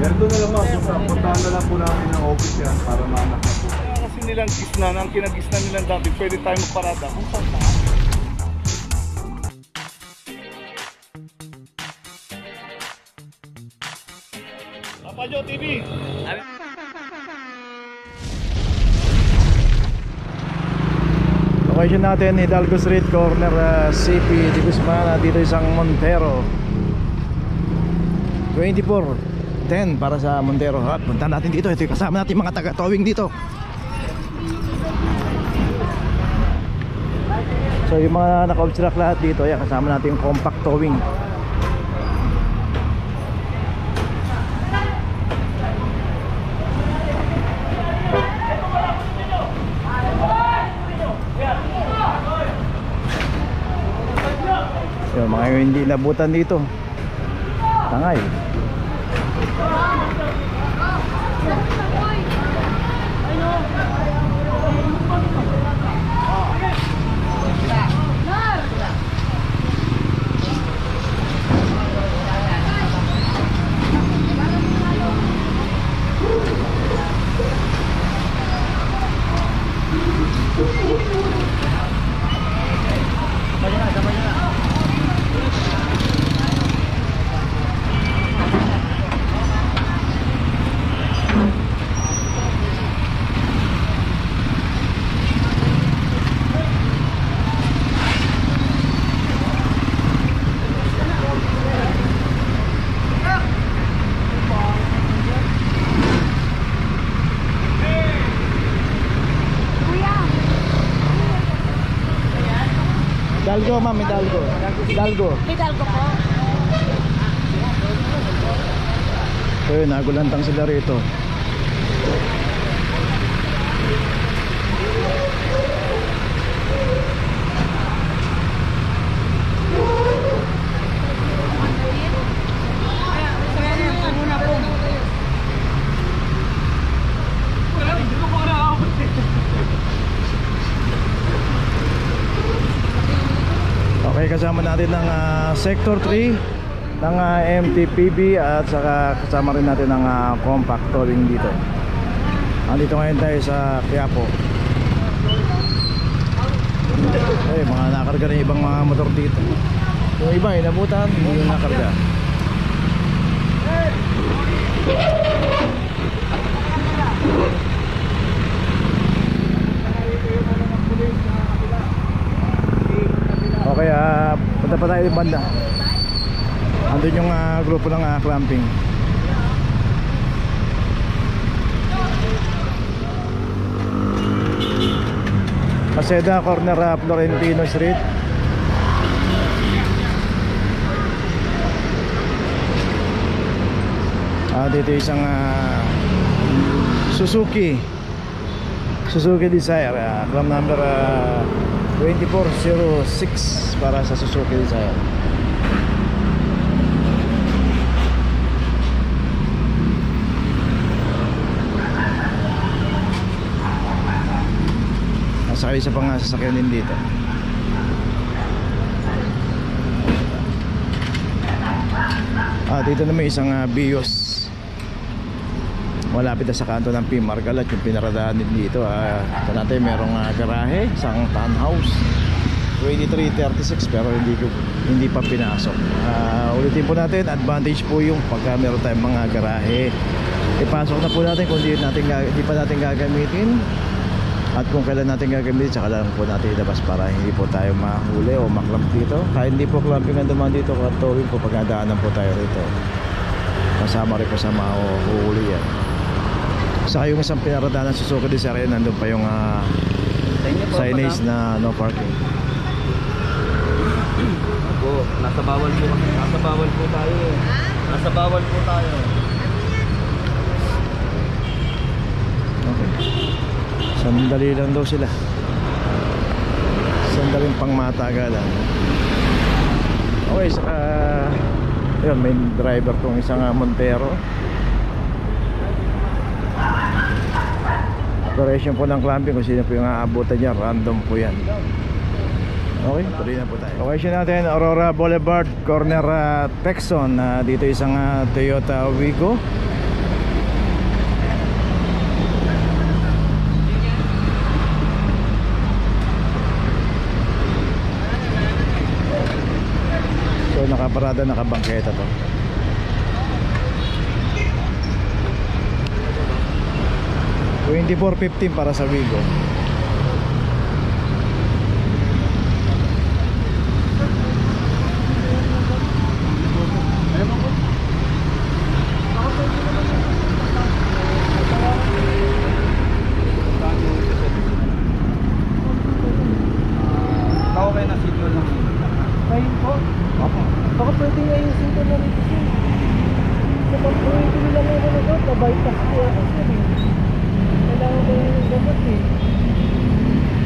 Ganito na lang ma'am, puntahan na lang po namin ng office yan para maanak na po. Kasi nilang gisnan, ang kinagisnan nilang dati, pwede tayo magparada kung saan saan. Papajo TV! Location natin, Hidalgo Street, corner CP de Guzman, dito isang Montero 2410 para sa Montero. At punta natin dito, ito yung kasama natin mga taga-towing dito. So yung mga naka-obstruct lahat dito, yan, kasama natin yung compact towing. Yung mga hindi nabutan dito, tangay. Hidalgo ma'am, Hidalgo. Hidalgo. Hidalgo po. So yun, nagulantang sila rito. Okay, kasama natin ng Sector 3 ng MTPB at saka kasama rin natin ng compact towing dito. Andito ngayon tayo sa Quiapo. Eh, mga nakarga na ibang mga motor dito. Yung iba inabutan, hindi nakarga. Okay, punta pa tayo ng banda. Andun yung grupo ng clamping. Paseda, corner Florentino Street. Dito isang Suzuki Desire, claim number 2406 para sa Suzuki Desire. Nasa isa pang sasakyan din dito. Dito na may isang Vios malapit na sa kanto ng P-Margal at yung pinaradahan din dito. Ito natin merong garahe, isang townhouse 2336 pero hindi pa pinasok. Ulitin po natin, advantage po yung pagka meron tayong mga garahe, ipasok na po natin kung hindi pa natin gagamitin, at kung kailan natin gagamitin saka lang po natin ilabas para hindi po tayo mahuli o maklamp dito. Kahit hindi po clamping ang dumaan dito, towing po pagdadaanan po tayo rito, kasama rin po sa mahuhuli yan. Saka yung isang pinaradahan ng Suzuki Desire, nandun pa yung signage na no parking. Nasa bawal po tayo. Nasa bawal po tayo. Okay. Sandali lang daw sila. Sandaling pangmatagalan. Okay, saka yun, may driver tong isang Montero. Operation po ng clamping, kung sino po yung aabutan niya, random po yan. Okay, tuloy na po tayo. Location natin, Aurora Boulevard, corner Texon. Dito isang Toyota Wigo nakaparada, nakabangketa to. $24.15 para sa Wigo. Okay na sityo lang. Ayun po. Baka pwede nga yung sinto na rito siya. Kapag pwede nila ngayon na doon, nabaytas ko ako siya eh. Kailangan ko yung gamot eh.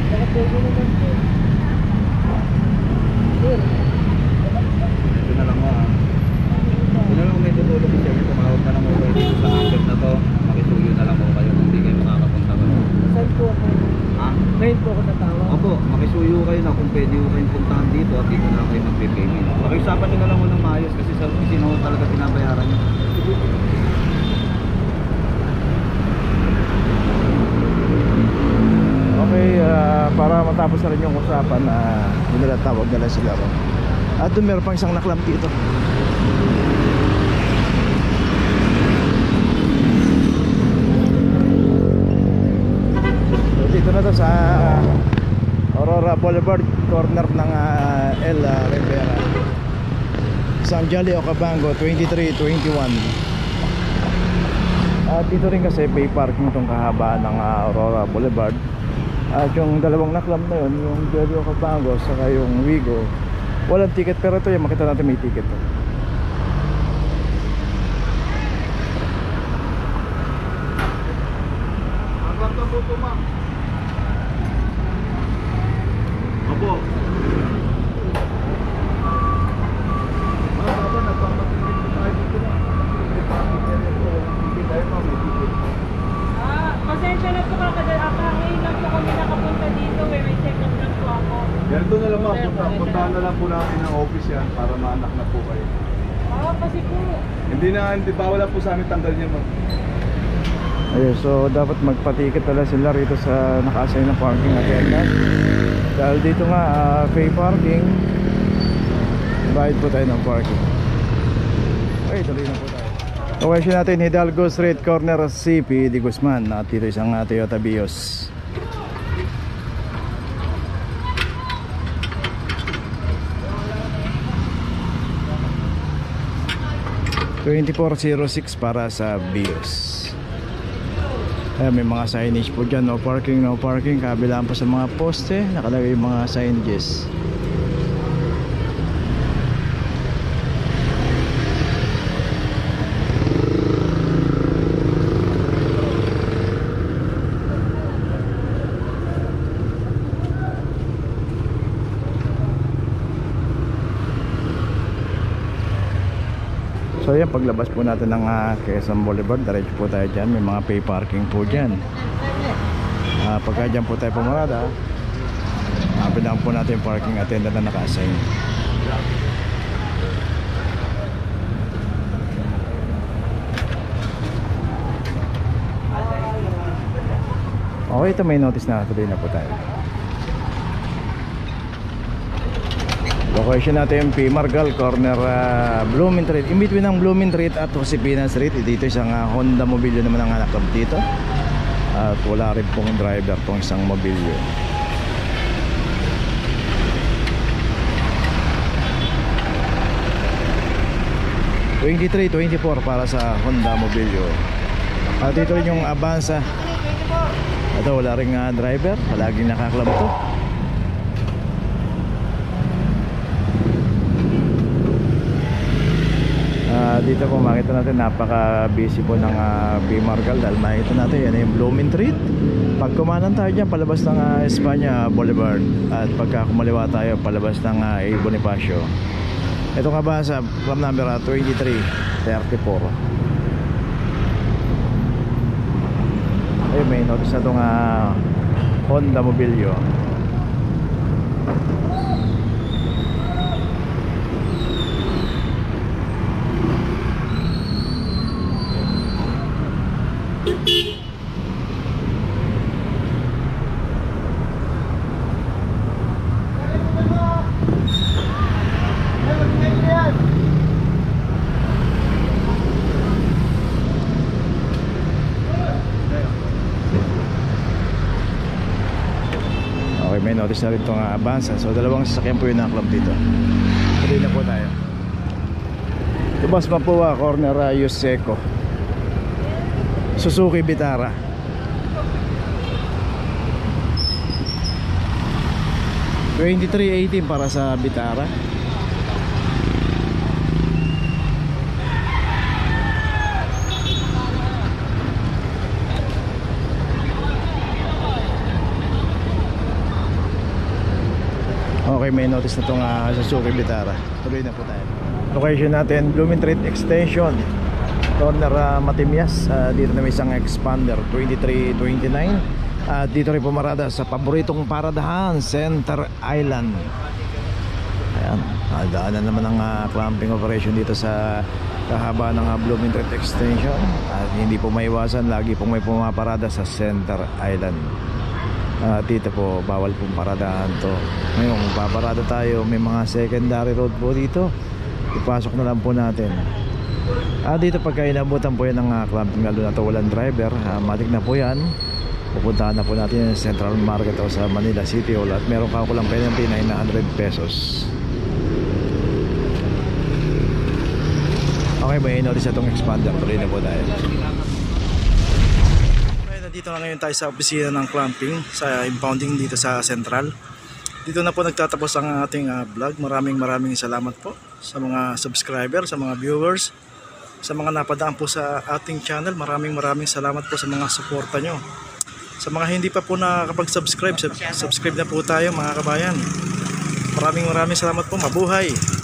Baka pwede naman siya. Sir. Ito na lang mo ha. Ito na lang may tutulog ko siyempre. Tumawag ka na mo kayo dito sa number na to. Makisuyo na lang mo kayo kung hindi kayo makakapunta ko. Saan po ako? Ha? Ngayon po ako natawag. Opo, makisuyo kayo na kung pwede ko kayong puntahan dito at dito na kayo magpipayment. Pakiusapan nyo na lang mo ng maayos kasi sa opisina ko talaga pinabayaran nyo. Okay, para matapos na rin yung usapan, nilatawag na lang sila ron. At doon meron pang isang naklam dito. So, dito na to sa Aurora Boulevard, corner ng El Rivera, San Jolly, Ocabango, 2321. At dito rin kasi pay parking tong kahabaan ng Aurora Boulevard. At yung dalawang naklam na yun, yung Jolly Ocabango saka yung Wigo, walang ticket, pero ito yung makita natin may ticket to. Hanggang na po ito, ma'am. Opo. Ma'am, baba, nagpapatinig po tayo dito na. Hindi tayo, ma'am, may ticket. Pasensya na po ngayon lang po kami nakapunta dito, may check-up lang po ako. Ganito na lang, ma'am. Puntahan na lang po namin ang office yan para maanak na po kayo. Kasi po, Hindi bawal lang po sa amin tanggal niya, ma'am. Ayun, so dapat magpa-ticket pala sila rito sa naka-assign na parking attendant. Dahil dito nga, pay parking, bayad po tayo ng parking. Okay, tuloy na po tayo. Location natin, Hidalgo Street, corner CP de Guzman. At dito isang Toyota Vios. $24.06 para sa Vios. May mga signage po dyan, no parking, no parking. Kabilaan po sa mga poste, nakalagay yung mga signages. So yan, paglabas po natin ng Quezon Boulevard, diretso po tayo dyan. May mga pay parking po dyan. Pagka dyan po tayo pumarada, pinaan po natin yung parking attendant na naka-assign. Okay, ito may notice na, tuloy na po tayo. Location natin P. Margal, corner Blooming Street, in between ng Blooming Street at Josepina Street. Dito isang Honda Mobilio naman ang hanakap dito. At wala rin pong driver tong isang Mobilio. $23.24 para sa Honda Mobilio. At dito rin yung Avanza. Ito wala rin driver, palaging nakaklab to. Dito po makita natin napaka busy po ng P. Margal, dahil makita natin yan yung Blooming Street. Pag kumanan tayo dyan palabas ng Espanya Boulevard, at pagka kumaliwa tayo palabas ng A. Bonifacio. Ito nga ba sa from number 2334. Ayun, may notice na itong Honda Mobilio. may notice na rin itong Avanza. So dalawang sasakyan po yung naklap dito. Tuloy na po tayo. Tubas Mapua, corner Yuseco, Suzuki Vitara. $23.18 para sa Vitara. Okay, may notice na itong Suzuki Vitara. Tuloy na po tayo. Location natin, Blooming Street Extension, corner Matimias. Dito na may isang expander, 2329. At dito rin pumarada sa paboritong paradahan, Center Island. Ayan, daanan naman ang clamping operation dito sa kahaba ng Blooming Street Extension. At hindi po maiwasan, lagi pong may pumaparada sa Center Island. Dito po bawal pong paradahan to. Ngayon kung paparada tayo, may mga secondary road po dito, ipasok na lang po natin. Dito pagka inabutan po yan ng clamping, lalo na to walang driver, matik na po yan. Pupuntahan na po natin yung Central Market o sa Manila City Hall. At meron ka kulang penalty na 900 pesos. Okay, may notice itong expander. Tuloy na po tayo. Okay, nandito na ngayon tayo sa opisina ng clamping, sa impounding dito sa Central. Dito na po nagtatapos ang ating vlog. Maraming salamat po sa mga subscriber, sa mga viewers, sa mga napadaan po sa ating channel. Maraming salamat po sa mga suporta nyo. Sa mga hindi pa po nakakapag-subscribe, subscribe na po tayo mga kabayan. Maraming salamat po. Mabuhay!